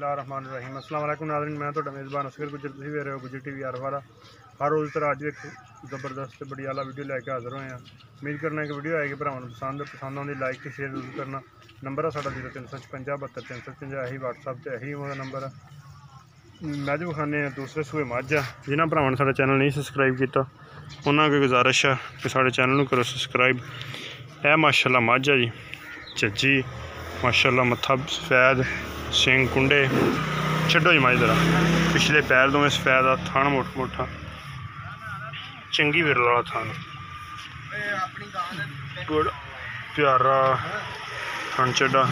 बिस्मिल्लाहिर्रहमानिर्रहीम। अस्सलाम वालेकुम नाज़रीन, मैं तो मेज़बान असगर गुजर, तुसीं वेख रहे हो गुजर टीवी हर वाला। हर रोज़ तरह अज एक ज़बरदस्त बड़ी आला वीडियो लैके हाज़र होए हैं। उम्मीद करना कि वीडियो आएगी भरावां नूं पसंद आउंदी लाइक ते शेयर जरूर करना। नंबर है साडा 0355 72 353, यही व्हाट्सअप ते यही मेरा नंबर है। मझ विखाने दूसरे सूए मझ आ। जिन्हां भरावां ने साडा चैनल नहीं सबसक्राइब किया उन्हां अगे गुजारिश है कि साडे चैनल नूं करो सबसक्राइब। यह माशाअल्लाह मझ है जी, झज्जी माशाअल्लाह, मत्था सफैद, सिंग कुंडे, छड्डो जी मझ जरा, पिछले पैर दोवें सफैद, थन मोटा, चंगी विरल वाला थन, बड़ा प्यारा थन चड्डा।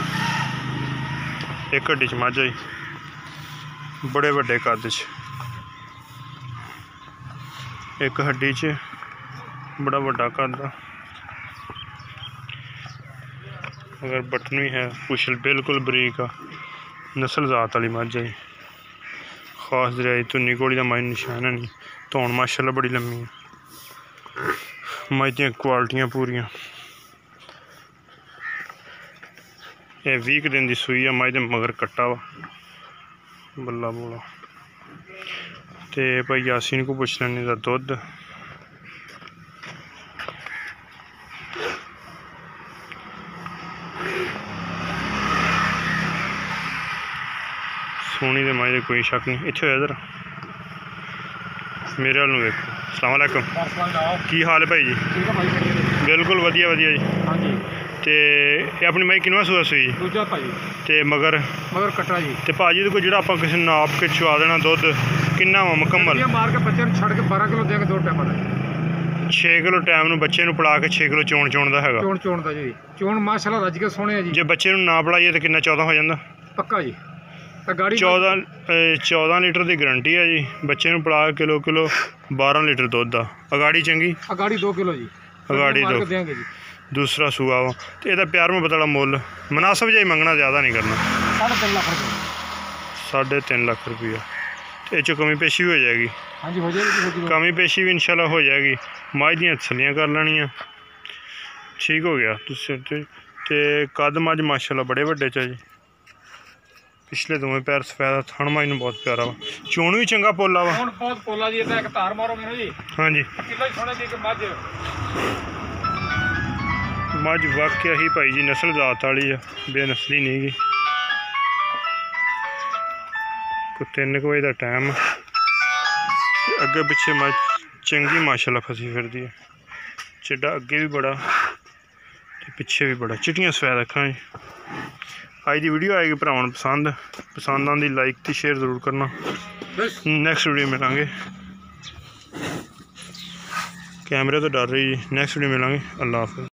एक हड्डी च मझ आई, बड़े वड्डे कद च, एक हड्डी च बड़ा वड्डा कद, अगर बटन भी है, पुछल बिल्कुल बरीक आ, नस्ल जात वाली मझ है। खास दरियाई धुन्नी घोड़ी का मझ निशान है नहीं, धौन माशाअल्लाह बड़ी लम्मी है। मझ दियां क्वालिटियां पूरियां। यह 20 दिन की सूई है, मझ दे मगर कट्टा वा बल्ला बोला। तो भाई यासीन को पुछ लैने का दुध, सोनी दे माए कोई शक नहीं। इत्थे हो इधर मेरे वाल वेखो। अस्सलाम वालेकुम, की हाल है भाई जी? बिल्कुल वधिया वधिया जी। हाँ जी। ते अपनी माई किनवा सूआ सूई जी? दूजा भाई। ते मगर कट्टा जी। ते भाजी कोई जो आप किसी नाप के चुआ देना दुध किन्ना वा मुकम्मल? मार के बच्चे छड़ के 12 किलो देंगे 2 टाइम का। 6 किलो टाइम नूं बच्चे नूं पड़ा के 6 किलो चोण दा हैगा। चोण दा जी, चोण माशाअल्लाह रज के सोहणे है जी। जे बच्चे नूं ना पड़ाइए तो किन्ना 14 हो जांदा? पक्का जी। 14 लीटर की गारंटी है जी। बच्चे नूं पड़ा किलो 12 लीटर दुध आ। अगाड़ी चंगी, अगाड़ी 2 किलो जी, अगाड़ी 2 देंगे जी। दूसरा सूआ वा। तो यदा प्यार मुहब्बत वाला मुल मुनासिब जिहा मंगना, ज़्यादा नहीं करना। 3.5 लाख रुपये। 3.5 लाख रुपया। तो ये कमी पेशी भी हो जाएगी? हाँ जी हो जाएगी, कमी पेशी भी इंशाल्लाह हो जाएगी। मझ दियां तसल्लियां कर लैनियां, ठीक हो गया। तो कद मझ माशाल्लाह बड़े वड्डे च जी। पिछले दोवें पैर सफेद, थन मझ नूं बहुत प्यारा वा। चोण भी चंगा पोला वा, बहुत पोला जी। एक तार मारो मेरा जी। हाँ जी, किलो सोने दी मझ वाकया ही भाई जी नस्ल जात वाली है, बेनस्ली नहीं गी। 3 बजे का टाइम, अगे पिछे मझ चंगी माशाल्लाह फसी फिरदी है। चिड्डा अगे भी बड़ा ते पिछे भी बड़ा, चिट्टियां सफेद अखां जी। अज की वीडियो आएगी भरावां नूं पसंद आंदी लाइक ते शेयर जरूर करना। नैक्सट वीडियो मिलांगे। कैमरे तो डर रही जी। Next video मिलांगे। अल्लाह हाफिज़।